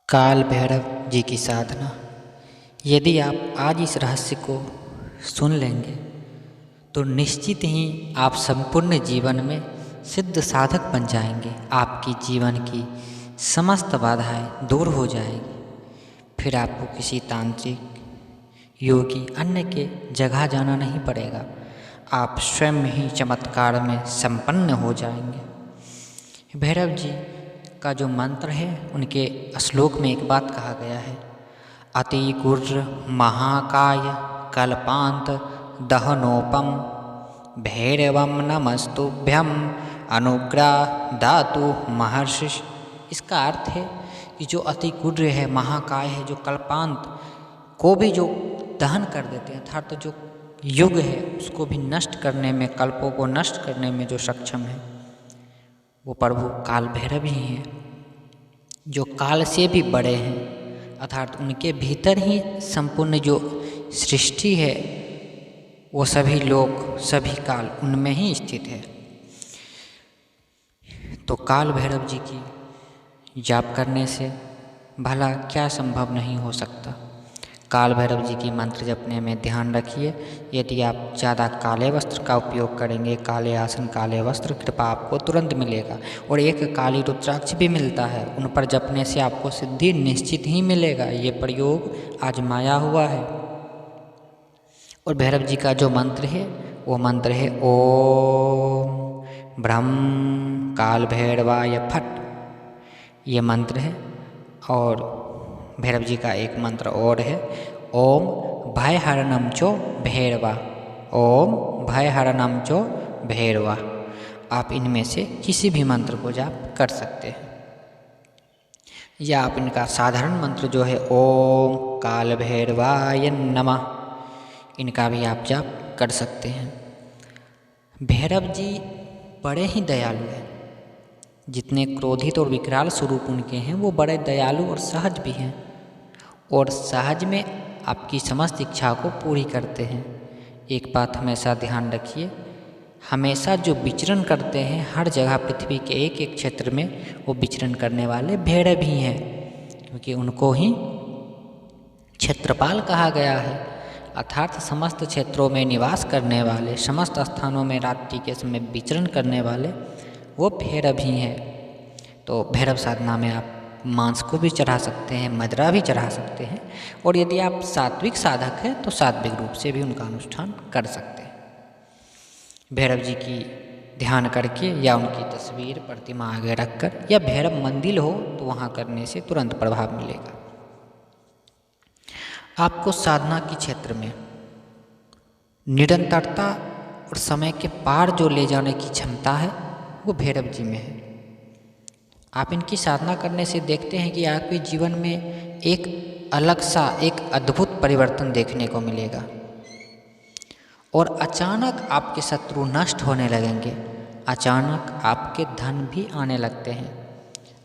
काल भैरव जी की साधना। यदि आप आज इस रहस्य को सुन लेंगे तो निश्चित ही आप संपूर्ण जीवन में सिद्ध साधक बन जाएंगे। आपकी जीवन की समस्त बाधाएं दूर हो जाएगी। फिर आपको किसी तांत्रिक, योगी, अन्य के जगह जाना नहीं पड़ेगा। आप स्वयं ही चमत्कार में संपन्न हो जाएंगे। भैरव जी का जो मंत्र है, उनके श्लोक में एक बात कहा गया है, अति गुर्र महाकाय कल्पांत दहनोपम भैरवम नमस्तुभ्यम अनुग्रह धातु महर्षि। इसका अर्थ है कि जो अति गुर्र है, महाकाय है, जो कल्पांत को भी जो दहन कर देते हैं, अर्थात जो युग है उसको भी नष्ट करने में, कल्पों को नष्ट करने में जो सक्षम है, वो प्रभु काल भैरव ही हैं, जो काल से भी बड़े हैं। अर्थात उनके भीतर ही संपूर्ण जो सृष्टि है, वो सभी लोक, सभी काल उनमें ही स्थित है। तो काल भैरव जी की जाप करने से भला क्या संभव नहीं हो सकता। काल भैरव जी की मंत्र जपने में ध्यान रखिए। यदि आप ज़्यादा काले वस्त्र का उपयोग करेंगे, काले आसन, काले वस्त्र, कृपा आपको तुरंत मिलेगा। और एक काली रुद्राक्ष भी मिलता है, उन पर जपने से आपको सिद्धि निश्चित ही मिलेगा। ये प्रयोग आजमाया हुआ है। और भैरव जी का जो मंत्र है, वो मंत्र है ओम ब्रह्म काल भैरवाय फट, ये मंत्र है। और भैरव जी का एक मंत्र और है, ओम भय हरणम चो भैरवा, ओम भय हरणम चो भैरवा। आप इनमें से किसी भी मंत्र को जाप कर सकते हैं, या आप इनका साधारण मंत्र जो है ओम काल भैरवाय नमः, इनका भी आप जाप कर सकते हैं। भैरव जी बड़े ही दयालु हैं। जितने क्रोधित और विकराल स्वरूप उनके हैं, वो बड़े दयालु और सहज भी हैं, और सहज में आपकी समस्त इच्छा को पूरी करते हैं। एक बात हमेशा ध्यान रखिए, हमेशा जो विचरण करते हैं हर जगह पृथ्वी के एक एक क्षेत्र में, वो विचरण करने वाले भैरव ही हैं, क्योंकि उनको ही क्षेत्रपाल कहा गया है। अर्थात समस्त क्षेत्रों में निवास करने वाले, समस्त स्थानों में रात्रि के समय विचरण करने वाले वो भैरव ही हैं। तो भैरव साधना में आप मांस को भी चढ़ा सकते हैं, मदिरा भी चढ़ा सकते हैं, और यदि आप सात्विक साधक हैं तो सात्विक रूप से भी उनका अनुष्ठान कर सकते हैं। भैरव जी की ध्यान करके या उनकी तस्वीर, प्रतिमा आगे रखकर, या भैरव मंदिर हो तो वहाँ करने से तुरंत प्रभाव मिलेगा। आपको साधना के क्षेत्र में निरंतरता और समय के पार जो ले जाने की क्षमता है, वो भैरव जी में है। आप इनकी साधना करने से देखते हैं कि आपके जीवन में एक अलग सा, एक अद्भुत परिवर्तन देखने को मिलेगा, और अचानक आपके शत्रु नष्ट होने लगेंगे। अचानक आपके धन भी आने लगते हैं।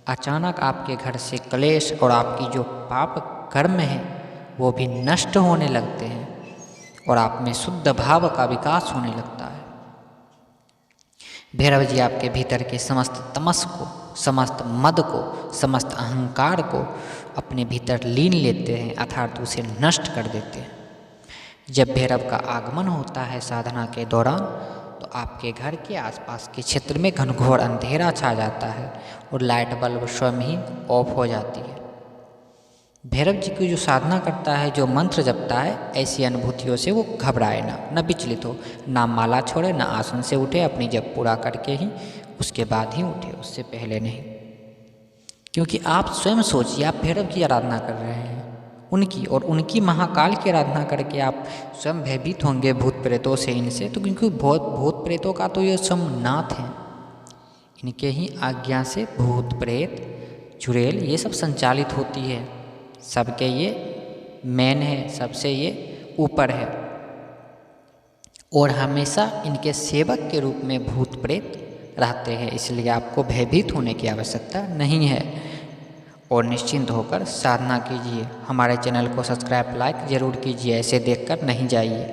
अचानक आपके घर से क्लेश और आपकी जो पाप कर्म है वो भी नष्ट होने लगते हैं, और आप में शुद्ध भाव का विकास होने लगता है। भैरव जी आपके भीतर के समस्त तमस को, समस्त मद को, समस्त अहंकार को अपने भीतर लीन लेते हैं, अर्थात उसे नष्ट कर देते हैं। जब भैरव का आगमन होता है साधना के दौरान, तो आपके घर के आसपास के क्षेत्र में घनघोर अंधेरा छा जाता है, और लाइट बल्ब स्वयं ही ऑफ हो जाती है। भैरव जी की जो साधना करता है, जो मंत्र जपता है, ऐसी अनुभूतियों से वो घबराए ना, न विचलित हो, ना माला छोड़े, ना आसन से उठे। अपनी जप पूरा करके ही उसके बाद ही उठे, उससे पहले नहीं। क्योंकि आप स्वयं सोचिए, आप भैरव की आराधना कर रहे हैं, उनकी और उनकी महाकाल की आराधना करके आप स्वयं भयभीत होंगे भूत प्रेतों से, इनसे। तो क्योंकि भूत प्रेतों का तो ये स्वयं नाथ हैं, इनके ही आज्ञा से भूत प्रेत चुड़ैल ये सब संचालित होती है। सबके ये मैन है, सबसे ये ऊपर है, और हमेशा इनके सेवक के रूप में भूत प्रेत रहते हैं। इसलिए आपको भयभीत होने की आवश्यकता नहीं है, और निश्चिंत होकर साधना कीजिए। हमारे चैनल को सब्सक्राइब, लाइक जरूर कीजिए, ऐसे देखकर नहीं जाइए।